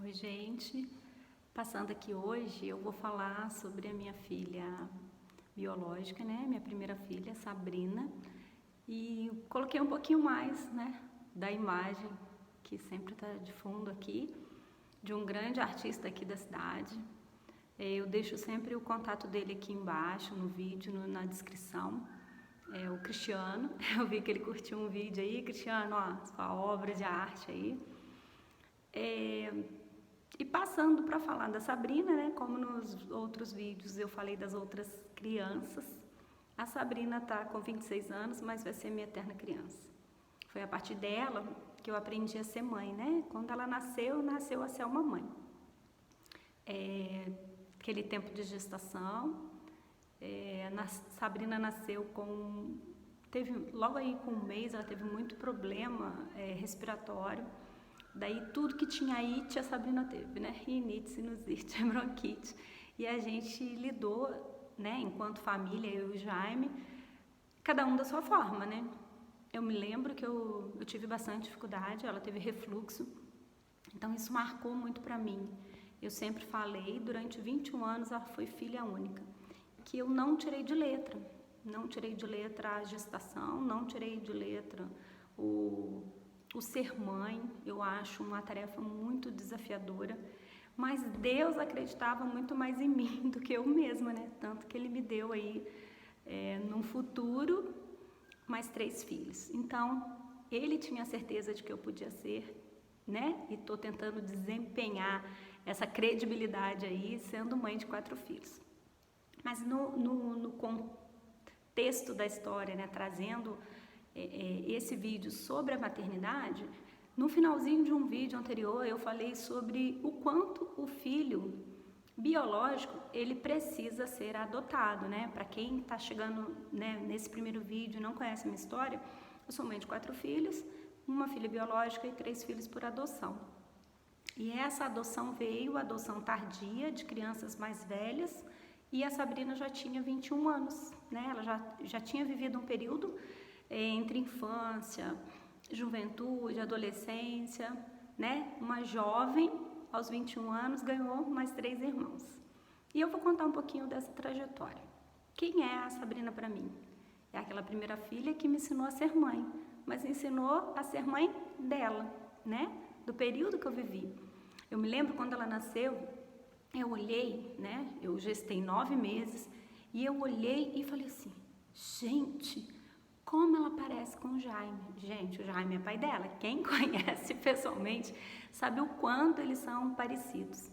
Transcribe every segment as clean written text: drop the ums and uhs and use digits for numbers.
Oi, gente. Passando aqui hoje, eu vou falar sobre a minha filha biológica, né? Minha primeira filha, Sabrina. E coloquei um pouquinho mais, né, da imagem que sempre está de fundo aqui, de um grande artista aqui da cidade. Eu deixo sempre o contato dele aqui embaixo, no vídeo, na descrição. É o Cristiano. Eu vi que ele curtiu um vídeo aí. Cristiano, ó, sua obra de arte aí. E passando para falar da Sabrina, né, como nos outros vídeos eu falei das outras crianças, a Sabrina está com 26 anos, mas vai ser minha eterna criança. Foi a partir dela que eu aprendi a ser mãe, né? Quando ela nasceu a ser uma mãe. Aquele tempo de gestação, Sabrina nasceu logo aí com um mês, ela teve muito problema respiratório. Daí tudo que tinha IT a Sabrina teve, né? Rinite, sinusite, bronquite. E a gente lidou, né, enquanto família, eu e o Jaime, cada um da sua forma, né? Eu me lembro que eu tive bastante dificuldade, ela teve refluxo, então isso marcou muito pra mim. Eu sempre falei, durante 21 anos ela foi filha única, que eu não tirei de letra. Não tirei de letra a gestação, não tirei de letra o ser mãe. Eu acho uma tarefa muito desafiadora, mas Deus acreditava muito mais em mim do que eu mesma, né? Tanto que Ele me deu aí, num futuro, mais 3 filhos. Então, Ele tinha certeza de que eu podia ser, né? E estou tentando desempenhar essa credibilidade aí, sendo mãe de 4 filhos. Mas no contexto da história, né? Trazendo esse vídeo sobre a maternidade, no finalzinho de um vídeo anterior eu falei sobre o quanto o filho biológico ele precisa ser adotado, né? Para quem está chegando, né, nesse primeiro vídeo e não conhece a minha história, eu sou mãe de 4 filhos, uma filha biológica e 3 filhos por adoção. E essa adoção veio, adoção tardia de crianças mais velhas, e a Sabrina já tinha 21 anos, né? Ela já tinha vivido um período entre infância, juventude, adolescência, né? Uma jovem, aos 21 anos, ganhou mais 3 irmãos. E eu vou contar um pouquinho dessa trajetória. Quem é a Sabrina para mim? É aquela primeira filha que me ensinou a ser mãe, mas ensinou a ser mãe dela, né? Do período que eu vivi. Eu me lembro quando ela nasceu, eu olhei, né? Eu gestei 9 meses, e eu olhei e falei assim, gente, como ela parece com o Jaime. Gente, o Jaime é pai dela. Quem conhece pessoalmente sabe o quanto eles são parecidos.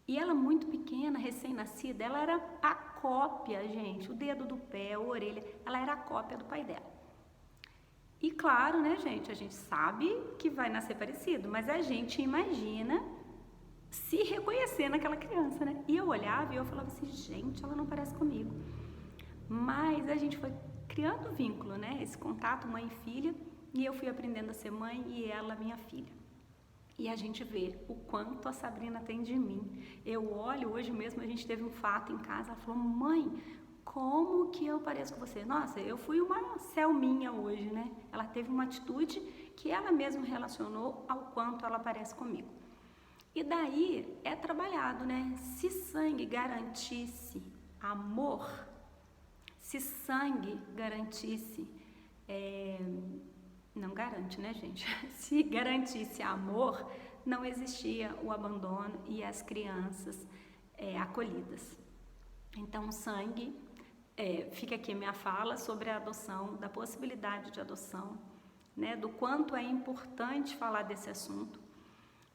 E ela muito pequena, recém-nascida, ela era a cópia, gente, o dedo do pé, a orelha, ela era a cópia do pai dela. E claro, né, gente, a gente sabe que vai nascer parecido, mas a gente imagina se reconhecer naquela criança, né? E eu olhava e eu falava assim, gente, ela não parece comigo. Mas a gente foi criando vínculo, né? Esse contato mãe e filha, e eu fui aprendendo a ser mãe e ela minha filha. E a gente vê o quanto a Sabrina tem de mim. Eu olho, hoje mesmo a gente teve um fato em casa, ela falou, mãe, como que eu pareço com você? Nossa, eu fui uma Selminha hoje, né? Ela teve uma atitude que ela mesma relacionou ao quanto ela parece comigo. E daí é trabalhado, né? Se sangue garantisse amor, se sangue garantisse, não garante, né, gente? Se garantisse amor, não existia o abandono e as crianças acolhidas. Então, sangue, fica aqui a minha fala sobre a adoção, da possibilidade de adoção, né, do quanto é importante falar desse assunto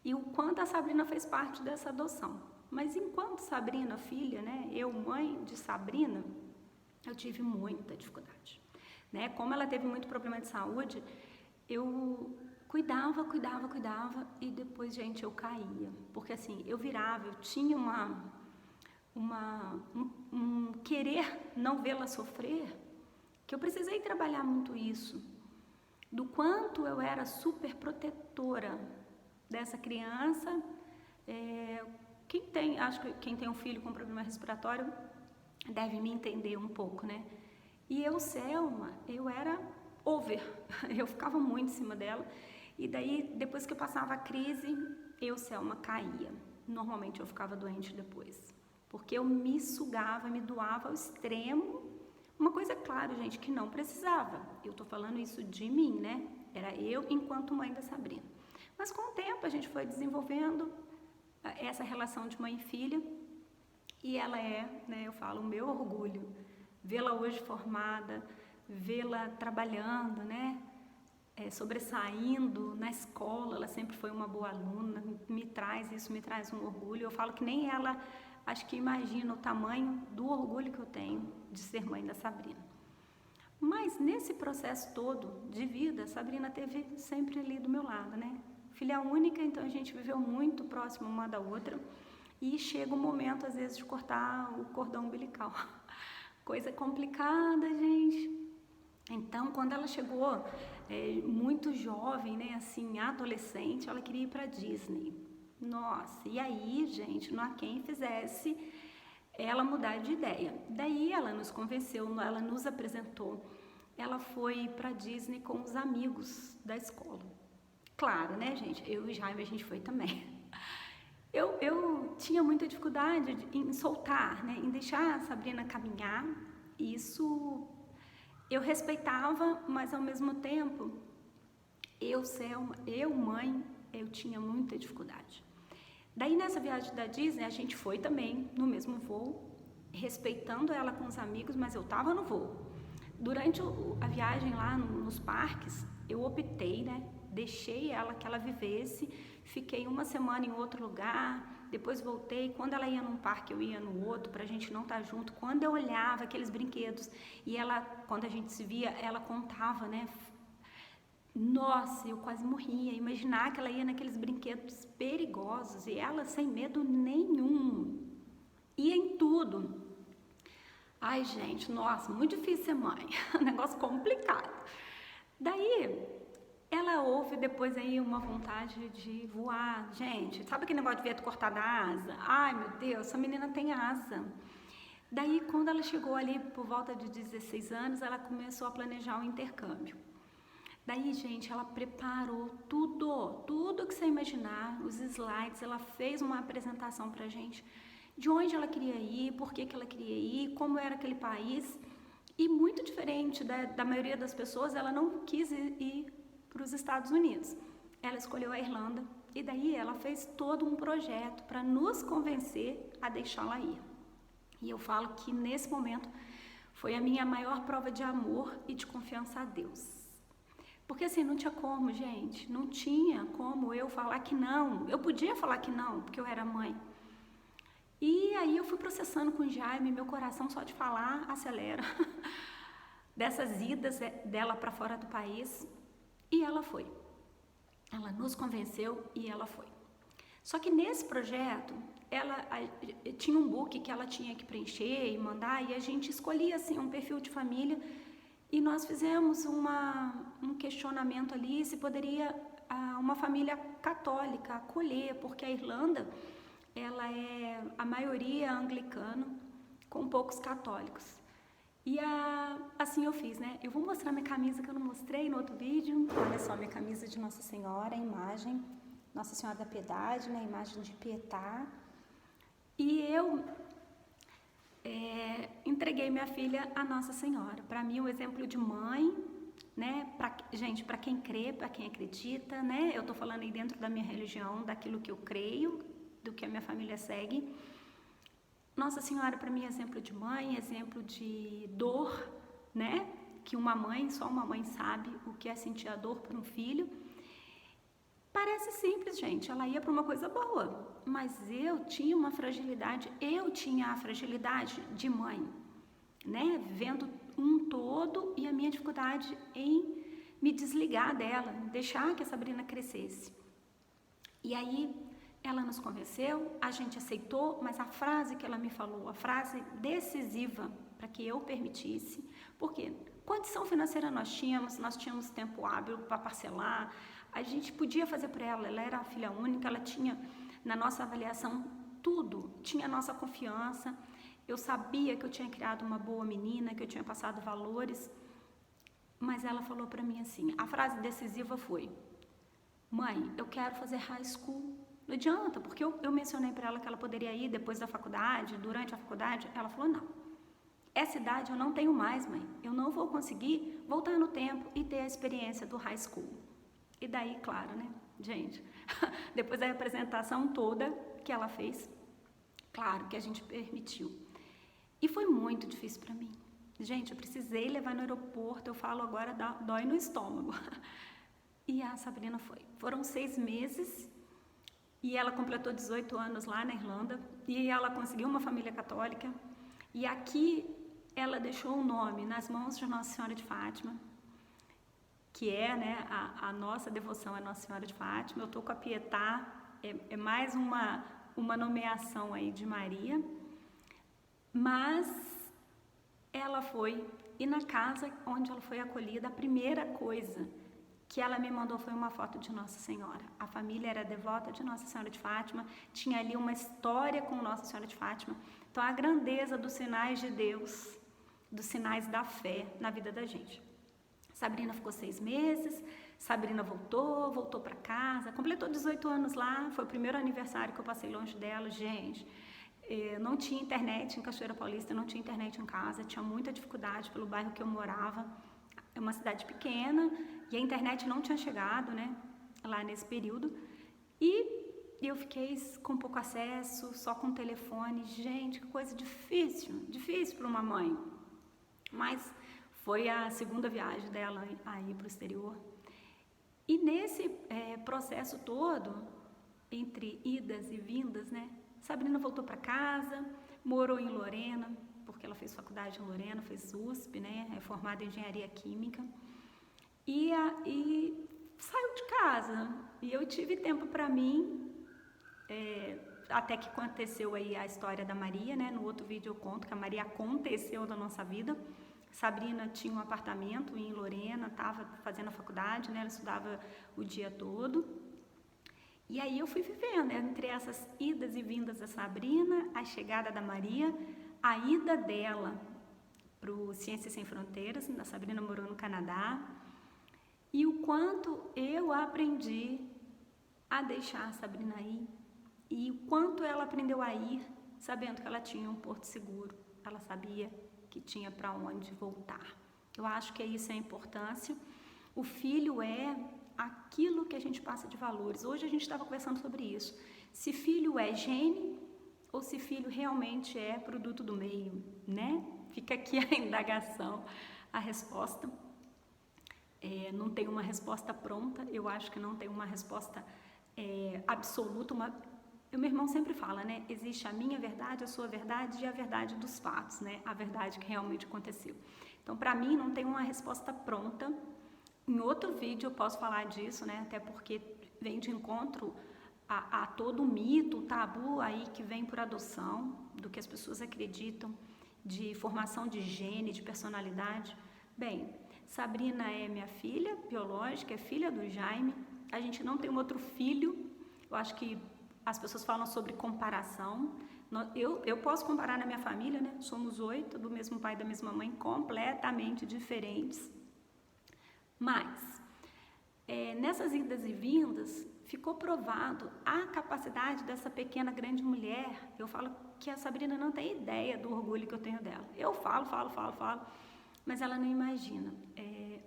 e o quanto a Sabrina fez parte dessa adoção. Mas enquanto Sabrina, filha, né, eu, mãe de Sabrina, eu tive muita dificuldade, né? Como ela teve muito problema de saúde, eu cuidava e depois, gente, eu caía, porque assim, eu virava, eu tinha um querer não vê-la sofrer, que eu precisei trabalhar muito isso, do quanto eu era super protetora dessa criança. Acho que quem tem um filho com problema respiratório deve me entender um pouco, né? E eu, Selma, eu era over, eu ficava muito em cima dela, e daí, depois que eu passava a crise, eu, Selma, caía. Normalmente eu ficava doente depois, porque eu me sugava, me doava ao extremo. Uma coisa, claro, gente, que não precisava. Eu tô falando isso de mim, né? Era eu enquanto mãe da Sabrina. Mas com o tempo a gente foi desenvolvendo essa relação de mãe e filha. E ela é, né, eu falo, o meu orgulho. Vê-la hoje formada, vê-la trabalhando, né? Sobressaindo na escola, ela sempre foi uma boa aluna, me traz um orgulho. Eu falo que nem ela, acho que imagina o tamanho do orgulho que eu tenho de ser mãe da Sabrina. Mas nesse processo todo de vida, a Sabrina teve sempre ali do meu lado, né? Filha única, então a gente viveu muito próximo uma da outra e chega um momento, às vezes, de cortar o cordão umbilical. Coisa complicada, gente. Então, quando ela chegou muito jovem, né, assim, adolescente, ela queria ir para Disney. Nossa, e aí, gente, não há quem fizesse ela mudar de ideia. Daí ela nos convenceu, ela nos apresentou. Ela foi para Disney com os amigos da escola. Claro, né, gente? Eu e Jaime, a gente foi também. Eu tinha muita dificuldade em soltar, né, em deixar a Sabrina caminhar. Isso eu respeitava, mas ao mesmo tempo, Selma, mãe, eu tinha muita dificuldade. Daí nessa viagem da Disney, a gente foi também no mesmo voo, respeitando ela com os amigos, mas eu estava no voo. Durante a viagem lá nos parques, eu optei, né, deixei ela que ela vivesse, fiquei uma semana em outro lugar, depois voltei. Quando ela ia num parque, eu ia no outro, pra gente não estar junto. Quando eu olhava aqueles brinquedos e ela, quando a gente se via, ela contava, né? Nossa, eu quase morria. Imaginar que ela ia naqueles brinquedos perigosos e ela sem medo nenhum. Ia em tudo. Ai, gente, nossa, muito difícil ser mãe. Um negócio complicado. Daí, ela houve depois aí uma vontade de voar. Gente, sabe aquele negócio de vento cortar da asa? Ai, meu Deus, essa menina tem asa. Daí, quando ela chegou ali por volta de 16 anos, ela começou a planejar o intercâmbio. Daí, gente, ela preparou tudo que você imaginar, os slides, ela fez uma apresentação pra gente de onde ela queria ir, por que ela queria ir, como era aquele país. E muito diferente da maioria das pessoas, ela não quis ir para os Estados Unidos. Ela escolheu a Irlanda e daí ela fez todo um projeto para nos convencer a deixá-la ir. E eu falo que nesse momento foi a minha maior prova de amor e de confiança a Deus. Porque assim, não tinha como, gente, não tinha como eu falar que não. Eu podia falar que não, porque eu era mãe. E aí eu fui processando com o Jaime, meu coração só de falar acelera. Dessas idas dela para fora do país. E ela foi. Ela nos convenceu e ela foi. Só que nesse projeto, ela tinha um book que ela tinha que preencher e mandar, e a gente escolhia assim um perfil de família, e nós fizemos um questionamento ali se poderia uma família católica acolher, porque a Irlanda, ela é a maioria anglicana, com poucos católicos. E assim eu fiz, né? Eu vou mostrar minha camisa que eu não mostrei no outro vídeo. Olha só, minha camisa de Nossa Senhora, a imagem, Nossa Senhora da Piedade, né? A imagem de Pietá. E eu entreguei minha filha a Nossa Senhora. Para mim, um exemplo de mãe, né? Gente, para quem crê, para quem acredita, né? Eu tô falando aí dentro da minha religião, daquilo que eu creio, do que a minha família segue. Nossa Senhora, para mim, é exemplo de mãe, exemplo de dor, né? Que só uma mãe sabe o que é sentir a dor por um filho. Parece simples, gente, ela ia para uma coisa boa, mas eu tinha uma fragilidade, eu tinha a fragilidade de mãe, né? Vendo um todo e a minha dificuldade em me desligar dela, deixar que a Sabrina crescesse. E aí, ela nos convenceu, a gente aceitou, mas a frase que ela me falou, a frase decisiva para que eu permitisse, porque condição financeira nós tínhamos tempo hábil para parcelar, a gente podia fazer por ela era a filha única, ela tinha na nossa avaliação tudo, tinha a nossa confiança, eu sabia que eu tinha criado uma boa menina, que eu tinha passado valores, mas ela falou para mim assim, a frase decisiva foi: mãe, eu quero fazer high school Não adianta, porque eu mencionei para ela que ela poderia ir depois da faculdade, durante a faculdade. Ela falou, não, essa idade eu não tenho mais, mãe. Eu não vou conseguir voltar no tempo e ter a experiência do high school. E daí, claro, né, gente, depois da apresentação toda que ela fez, claro que a gente permitiu. E foi muito difícil para mim. Gente, eu precisei levar no aeroporto, eu falo agora, dói no estômago. E a Sabrina foi. Foram 6 meses e ela completou 18 anos lá na Irlanda e ela conseguiu uma família católica. E aqui ela deixou o nome nas mãos de Nossa Senhora de Fátima, que é, né, a nossa devoção a Nossa Senhora de Fátima. Eu estou com a Pietá, é mais uma nomeação aí de Maria. Mas ela foi, e na casa onde ela foi acolhida, a primeira coisa que ela me mandou foi uma foto de Nossa Senhora. A família era devota de Nossa Senhora de Fátima, tinha ali uma história com Nossa Senhora de Fátima. Então, a grandeza dos sinais de Deus, dos sinais da fé na vida da gente. Sabrina ficou 6 meses, Sabrina voltou para casa, completou 18 anos lá, foi o primeiro aniversário que eu passei longe dela, gente. Não tinha internet em Cachoeira Paulista, não tinha internet em casa, tinha muita dificuldade pelo bairro que eu morava. É uma cidade pequena e a internet não tinha chegado, né, lá nesse período. E eu fiquei com pouco acesso, só com telefone. Gente, que coisa difícil para uma mãe. Mas foi a segunda viagem dela aí para o exterior. E nesse processo todo, entre idas e vindas, né, Sabrina voltou para casa, morou em Lorena, porque ela fez faculdade em Lorena, fez USP, né, é formada em engenharia química, e saiu de casa. E eu tive tempo para mim, até que aconteceu aí a história da Maria, né, no outro vídeo eu conto que a Maria aconteceu na nossa vida. Sabrina tinha um apartamento em Lorena, estava fazendo a faculdade, né, ela estudava o dia todo. E aí eu fui vivendo, entre essas idas e vindas da Sabrina, a chegada da Maria, a ida dela para o Ciências Sem Fronteiras, a Sabrina morou no Canadá, e o quanto eu aprendi a deixar a Sabrina ir, e o quanto ela aprendeu a ir, sabendo que ela tinha um porto seguro, ela sabia que tinha para onde voltar. Eu acho que isso é a importância. O filho é aquilo que a gente passa de valores. Hoje a gente estava conversando sobre isso. Se filho é gene ou se filho realmente é produto do meio, né? Fica aqui a indagação, a resposta. Não tem uma resposta pronta, eu acho que não tem uma resposta absoluta. Meu irmão sempre fala, né? Existe a minha verdade, a sua verdade e a verdade dos fatos, né? A verdade que realmente aconteceu. Então, para mim, não tem uma resposta pronta. Em outro vídeo eu posso falar disso, né? Até porque vem de encontro a todo o mito, o tabu aí que vem por adoção, do que as pessoas acreditam, de formação de gene, de personalidade. Bem, Sabrina é minha filha biológica, é filha do Jaime. A gente não tem um outro filho. Eu acho que as pessoas falam sobre comparação. Eu posso comparar na minha família, né? Somos 8, do mesmo pai e da mesma mãe, completamente diferentes. Mas, nessas idas e vindas, ficou provado a capacidade dessa pequena grande mulher. Eu falo que a Sabrina não tem ideia do orgulho que eu tenho dela. Eu falo, mas ela não imagina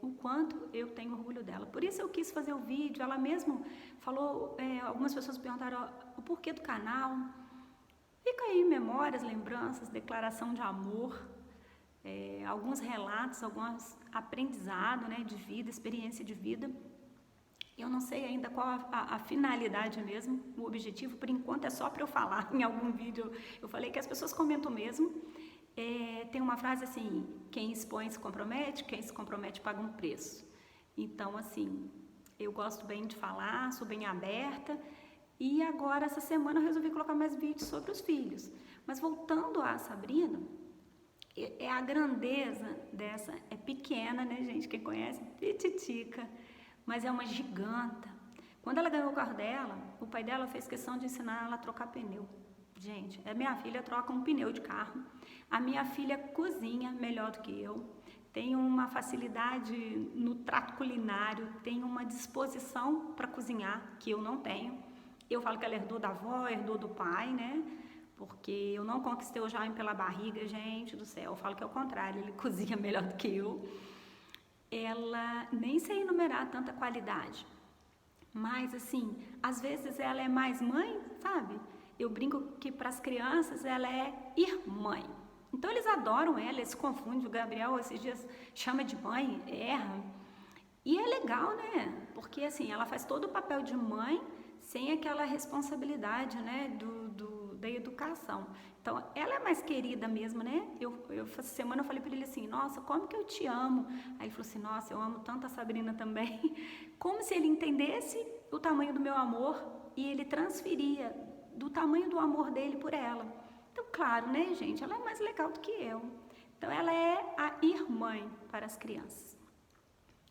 o quanto eu tenho orgulho dela. Por isso eu quis fazer o vídeo. Ela mesma falou, algumas pessoas perguntaram o porquê do canal. Fica aí memórias, lembranças, declaração de amor, alguns relatos, alguns aprendizados, né, de vida, experiência de vida. Eu não sei ainda qual a finalidade mesmo, o objetivo. Por enquanto é só para eu falar em algum vídeo. Eu falei que as pessoas comentam mesmo. Tem uma frase assim, quem expõe se compromete, quem se compromete paga um preço. Então, assim, eu gosto bem de falar, sou bem aberta. E agora, essa semana, eu resolvi colocar mais vídeos sobre os filhos. Mas voltando a Sabrina, a grandeza dessa é pequena, né, gente? Quem conhece, pititica, mas é uma giganta. Quando ela ganhou o carro dela, o pai dela fez questão de ensinar ela a trocar pneu. Gente, a minha filha troca um pneu de carro, a minha filha cozinha melhor do que eu, tem uma facilidade no trato culinário, tem uma disposição para cozinhar que eu não tenho. Eu falo que ela herdou da avó, herdou do pai, né? Porque eu não conquistei o Jaime pela barriga, gente do céu. Eu falo que é o contrário, ele cozinha melhor do que eu. Ela nem sei enumerar tanta qualidade. Mas, assim, às vezes ela é mais mãe, sabe? Eu brinco que para as crianças ela é irmã. Então eles adoram ela, eles se confundem. O Gabriel esses dias chama de mãe, erra. E é legal, né? Porque assim, ela faz todo o papel de mãe sem aquela responsabilidade, né? Da educação. Então, ela é mais querida mesmo, né? Essa semana eu falei para ele assim, nossa, como que eu te amo? Aí ele falou assim, nossa, eu amo tanto a Sabrina também. Como se ele entendesse o tamanho do meu amor e ele transferia do tamanho do amor dele por ela. Então, claro, né, gente? Ela é mais legal do que eu. Então, ela é a irmã para as crianças.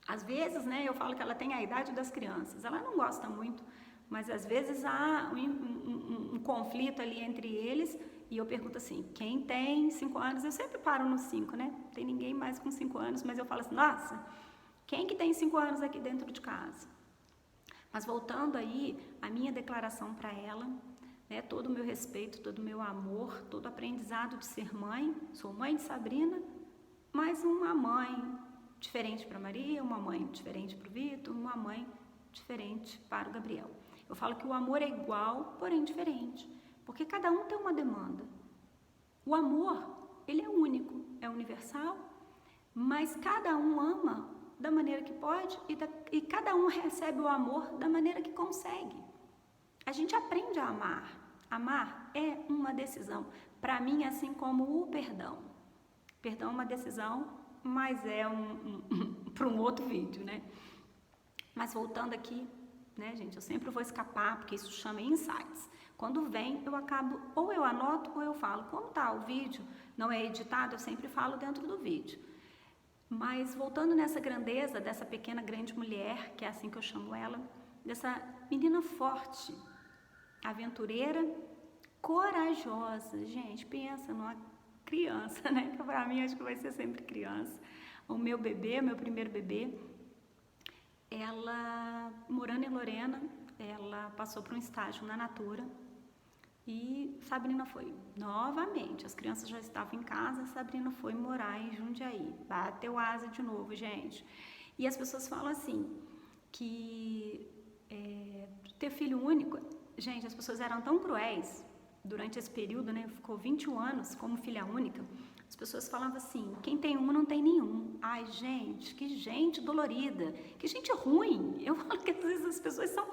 Às vezes, né, eu falo que ela tem a idade das crianças. Ela não gosta muito, mas às vezes há um conflito ali entre eles e eu pergunto assim, quem tem 5 anos? Eu sempre paro nos 5, né? Não tem ninguém mais com 5 anos, mas eu falo assim, nossa, quem que tem 5 anos aqui dentro de casa? Mas voltando aí, a minha declaração para ela, né, todo o meu respeito, todo o meu amor, todo o aprendizado de ser mãe, sou mãe de Sabrina, mas uma mãe diferente para Maria, uma mãe diferente para o Vitor, uma mãe diferente para o Gabriel. Eu falo que o amor é igual, porém diferente, porque cada um tem uma demanda. O amor, ele é único, é universal, mas cada um ama da maneira que pode e cada um recebe o amor da maneira que consegue. A gente aprende a amar. Amar é uma decisão. Para mim, assim como o perdão. Perdão é uma decisão, mas é para um outro vídeo, né? Mas voltando aqui, né, gente, eu sempre vou escapar, porque isso chama insights. Quando vem, eu acabo, ou eu anoto, ou eu falo. Como tá o vídeo, não é editado, eu sempre falo dentro do vídeo. Mas voltando nessa grandeza dessa pequena grande mulher, que é assim que eu chamo ela, dessa menina forte, aventureira, corajosa. Gente, pensa numa criança, né? Que pra mim acho que vai ser sempre criança. O meu bebê, meu primeiro bebê, ela, morando em Lorena, ela passou por um estágio na Natura e Sabrina foi novamente. As crianças já estavam em casa, Sabrina foi morar em Jundiaí. Bateu asa de novo, gente. E as pessoas falam assim, que ter filho único, gente, as pessoas eram tão cruéis durante esse período, né? Ficou 21 anos como filha única. As pessoas falavam assim, quem tem um não tem nenhum. Ai, gente, que gente dolorida, que gente ruim. Eu falo que às vezes as pessoas são...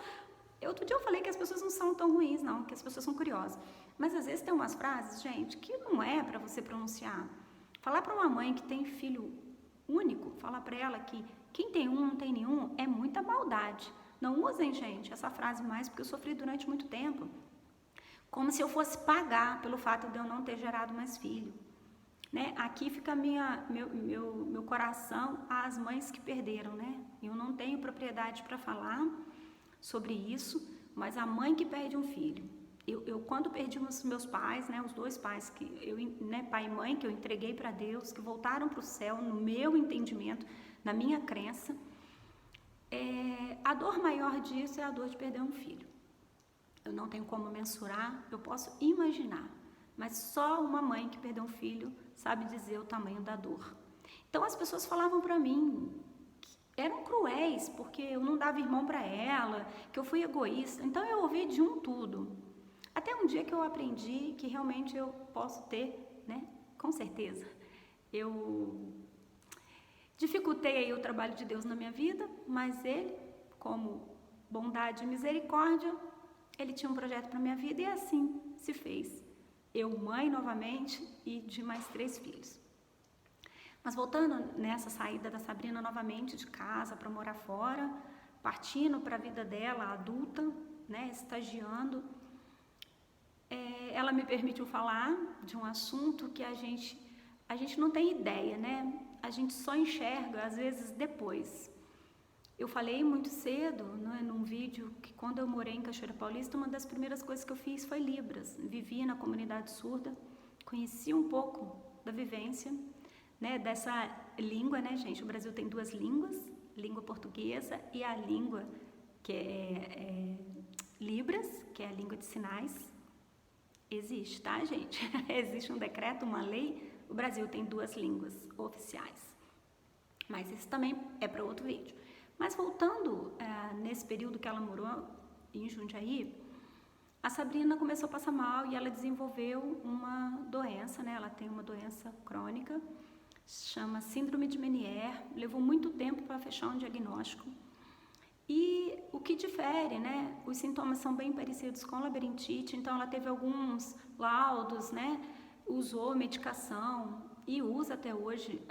Outro dia eu falei que as pessoas não são tão ruins, não, que as pessoas são curiosas. Mas às vezes tem umas frases, gente, que não é para você pronunciar. Falar para uma mãe que tem filho único, falar para ela que quem tem um não tem nenhum, é muita maldade. Não usem, gente, essa frase mais, porque eu sofri durante muito tempo. Como se eu fosse pagar pelo fato de eu não ter gerado mais filho. Né? Aqui fica meu coração às mães que perderam, né? Eu não tenho propriedade para falar sobre isso, mas a mãe que perde um filho. Eu quando perdi os meus pais, né, os 2 pais, né, pai e mãe, que eu entreguei para Deus, que voltaram para o céu, no meu entendimento, na minha crença, a dor maior disso é a dor de perder um filho. Eu não tenho como mensurar, eu posso imaginar, mas só uma mãe que perdeu um filho sabe dizer o tamanho da dor. Então as pessoas falavam para mim, eram cruéis, porque eu não dava irmão para ela, que eu fui egoísta. Então eu ouvi de tudo. Até um dia que eu aprendi que realmente eu posso ter, né? Com certeza. Eu dificultei aí o trabalho de Deus na minha vida, mas Ele, como bondade e misericórdia, Ele tinha um projeto para minha vida e assim se fez. Eu, mãe novamente, e de mais 3 filhos. Mas voltando nessa saída da Sabrina novamente de casa para morar fora, partindo para a vida dela adulta, né, estagiando, ela me permitiu falar de um assunto que a gente não tem ideia, né? A gente só enxerga às vezes depois. Eu falei muito cedo, né, num vídeo, que quando eu morei em Cachoeira Paulista, uma das primeiras coisas que eu fiz foi Libras. Vivi na comunidade surda, conheci um pouco da vivência, né, dessa língua, né, gente? O Brasil tem 2 línguas, língua portuguesa e a língua que Libras, que é a língua de sinais, existe, tá, gente? Existe um decreto, uma lei. O Brasil tem 2 línguas oficiais, mas isso também é para outro vídeo. Mas voltando nesse período que ela morou em Jundiaí, a Sabrina começou a passar mal e ela desenvolveu uma doença, né? Ela tem uma doença crônica, chama síndrome de Meniere. Levou muito tempo para fechar um diagnóstico. E o que difere, né? Os sintomas são bem parecidos com labirintite, então ela teve alguns laudos, né? Usou medicação e usa até hoje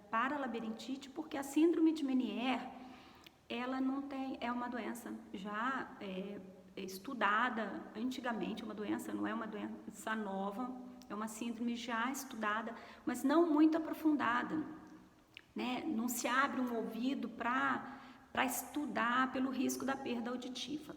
para labirintite, porque a síndrome de Meniere, ela não tem, é uma doença já estudada antigamente, uma doença, não é uma doença nova, é uma síndrome já estudada, mas não muito aprofundada, né? Não se abre um ouvido para estudar pelo risco da perda auditiva.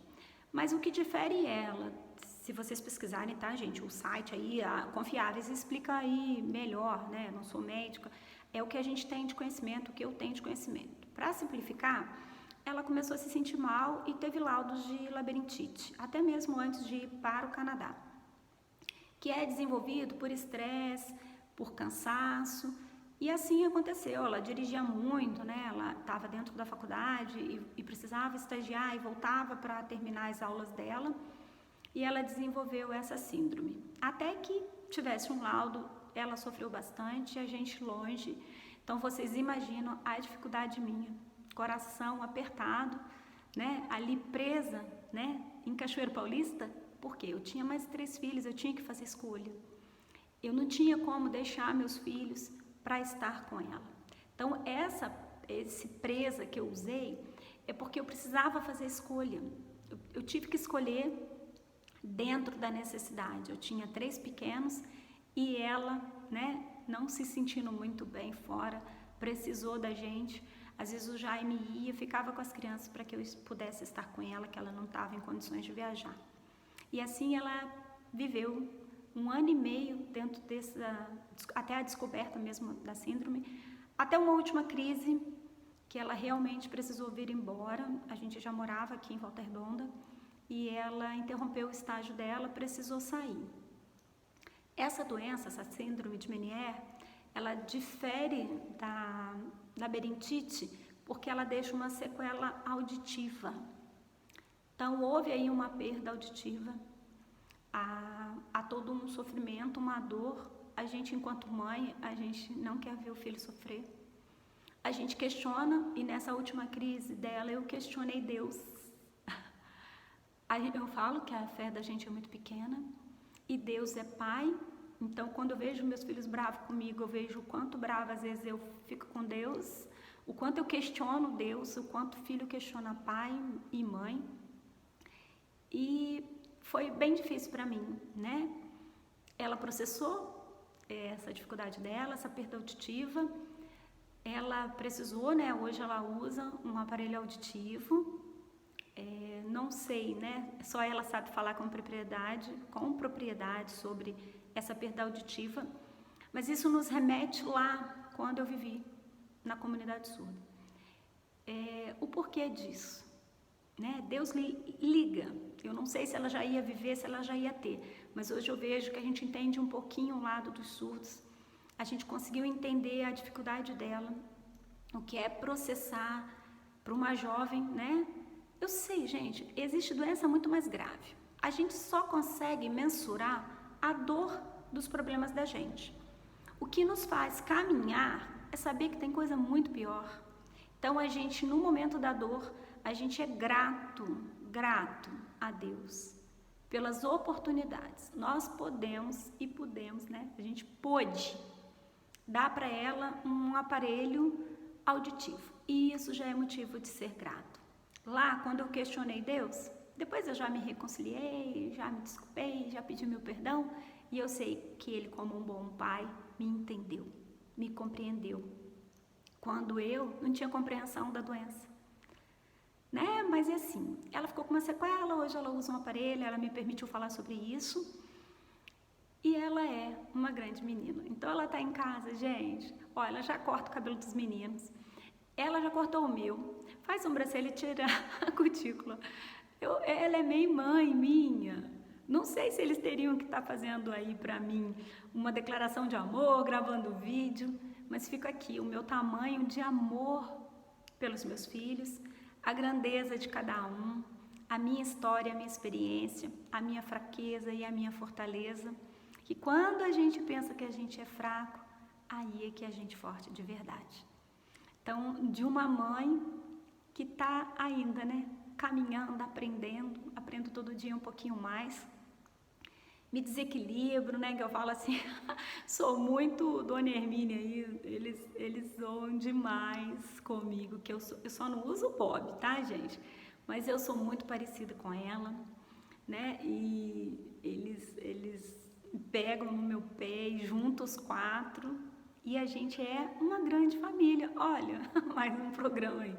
Mas o que difere ela, se vocês pesquisarem, tá, gente, o site aí, Confiáveis, explica aí melhor, né? Não sou médica, é o que a gente tem de conhecimento, o que eu tenho de conhecimento. Para simplificar, ela começou a se sentir mal e teve laudos de labirintite, até mesmo antes de ir para o Canadá, que é desenvolvido por estresse, por cansaço. E assim aconteceu, ela dirigia muito, né? Ela estava dentro da faculdade e precisava estagiar e voltava para terminar as aulas dela, e ela desenvolveu essa síndrome. Até que tivesse um laudo, ela sofreu bastante, a gente longe. Então vocês imaginam a dificuldade minha, coração apertado, né? Ali presa, né? Em Cachoeiro Paulista, porque eu tinha mais 3 filhos, eu tinha que fazer escolha. Eu não tinha como deixar meus filhos para estar com ela. Então, esse presa que eu usei é porque eu precisava fazer escolha. Eu tive que escolher dentro da necessidade. Eu tinha 3 pequenos e ela, né, não se sentindo muito bem fora, precisou da gente. Às vezes o Jaime ia, ficava com as crianças para que eu pudesse estar com ela, que ela não estava em condições de viajar. E assim ela viveu 1 ano e meio dentro até a descoberta mesmo da síndrome, até uma última crise que ela realmente precisou vir embora. A gente já morava aqui em Volta Redonda e ela interrompeu o estágio dela, precisou sair. Essa doença, essa síndrome de Meniere, ela difere da labirintite porque ela deixa uma sequela auditiva. Então, houve aí uma perda auditiva, há todo um sofrimento, uma dor. A gente, enquanto mãe, a gente não quer ver o filho sofrer. A gente questiona, e nessa última crise dela, eu questionei Deus. Eu falo que a fé da gente é muito pequena, e Deus é Pai. Então, quando eu vejo meus filhos bravos comigo, eu vejo o quanto bravo, às vezes, eu fico com Deus, o quanto eu questiono Deus, o quanto o filho questiona pai e mãe. E foi bem difícil para mim, né? Ela processou essa dificuldade dela, essa perda auditiva. Ela precisou, né? Hoje ela usa um aparelho auditivo. Não sei, né? Só ela sabe falar com propriedade sobre essa perda auditiva. Mas isso nos remete lá quando eu vivi na comunidade surda. O porquê disso? Né? Deus liga. Eu não sei se ela já ia viver, se ela já ia ter, mas hoje eu vejo que a gente entende um pouquinho o lado dos surdos. A gente conseguiu entender a dificuldade dela, o que é processar para uma jovem, né? Eu sei, gente, existe doença muito mais grave. A gente só consegue mensurar a dor dos problemas da gente. O que nos faz caminhar é saber que tem coisa muito pior. Então, a gente, no momento da dor, a gente é grato a Deus pelas oportunidades. Nós podemos, né? A gente pôde dar para ela um aparelho auditivo. E isso já é motivo de ser grato. Lá, quando eu questionei Deus, depois eu já me reconciliei, já me desculpei, já pedi meu perdão, e eu sei que Ele, como um bom pai, me entendeu, me compreendeu, quando eu não tinha compreensão da doença. Né? Mas é assim, ela ficou com uma sequela, hoje ela usa um aparelho, ela me permitiu falar sobre isso, e ela é uma grande menina. Então ela está em casa, gente, olha, ela já corta o cabelo dos meninos, ela já cortou o meu, faz sobrancelha e tira a cutícula. Ela é meio mãe minha. Não sei se eles teriam que estar fazendo aí para mim uma declaração de amor, gravando vídeo, mas fica aqui o meu tamanho de amor pelos meus filhos, a grandeza de cada um, a minha história, a minha experiência, a minha fraqueza e a minha fortaleza, que quando a gente pensa que a gente é fraco, aí é que a gente é forte de verdade. Então, de uma mãe que está ainda, né, caminhando, aprendo todo dia um pouquinho mais, me desequilibro, né, que eu falo assim, sou muito Dona Hermínia aí, eles zoam demais comigo, que eu só não uso o Bob, tá, gente? Mas eu sou muito parecida com ela, né, e eles pegam no meu pé e juntam os quatro, e a gente é uma grande família. Olha, mais um programa aí.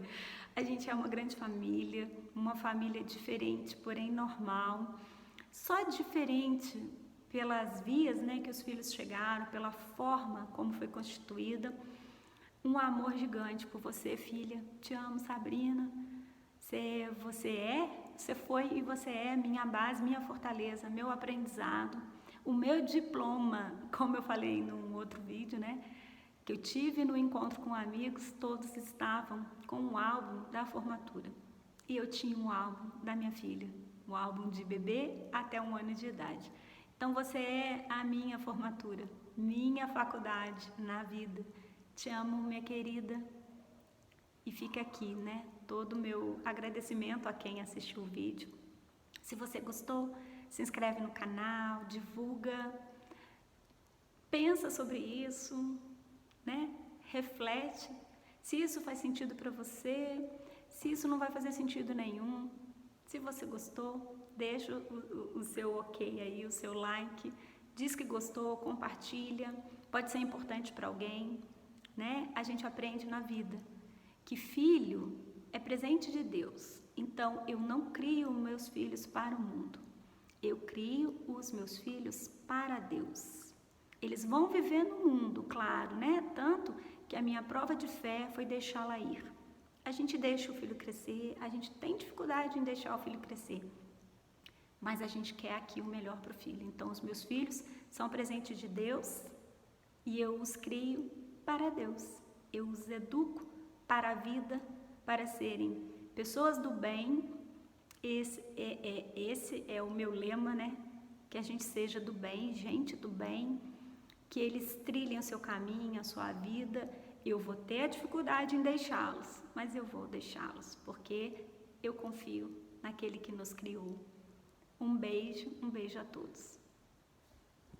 A gente é uma grande família, uma família diferente, porém normal. Só diferente pelas vias, né, que os filhos chegaram, pela forma como foi constituída. Um amor gigante por você, filha. Te amo, Sabrina. Você foi e você é minha base, minha fortaleza, meu aprendizado. O meu diploma, como eu falei num outro vídeo, né, que eu tive no encontro com amigos, todos estavam com um álbum da formatura. E eu tinha um álbum da minha filha, um álbum de bebê até 1 ano de idade. Então você é a minha formatura, minha faculdade na vida. Te amo, minha querida. E fica aqui, né, todo o meu agradecimento a quem assistiu o vídeo. Se você gostou, se inscreve no canal, divulga, pensa sobre isso, né? Reflete se isso faz sentido para você, se isso não vai fazer sentido nenhum. Se você gostou, deixa o seu ok aí, o seu like, diz que gostou, compartilha, pode ser importante para alguém, né? A gente aprende na vida que filho é presente de Deus, então eu não crio meus filhos para o mundo, eu crio os meus filhos para Deus. Eles vão viver no mundo, claro, né? Tanto que a minha prova de fé foi deixá-la ir. A gente deixa o filho crescer, a gente tem dificuldade em deixar o filho crescer, mas a gente quer aqui o melhor para o filho. Então, os meus filhos são presente de Deus e eu os crio para Deus. Eu os educo para a vida, para serem pessoas do bem. Esse é o meu lema, né? Que a gente seja do bem, gente do bem, que eles trilhem o seu caminho, a sua vida. Eu vou ter a dificuldade em deixá-los, mas eu vou deixá-los, porque eu confio naquele que nos criou. Um beijo a todos.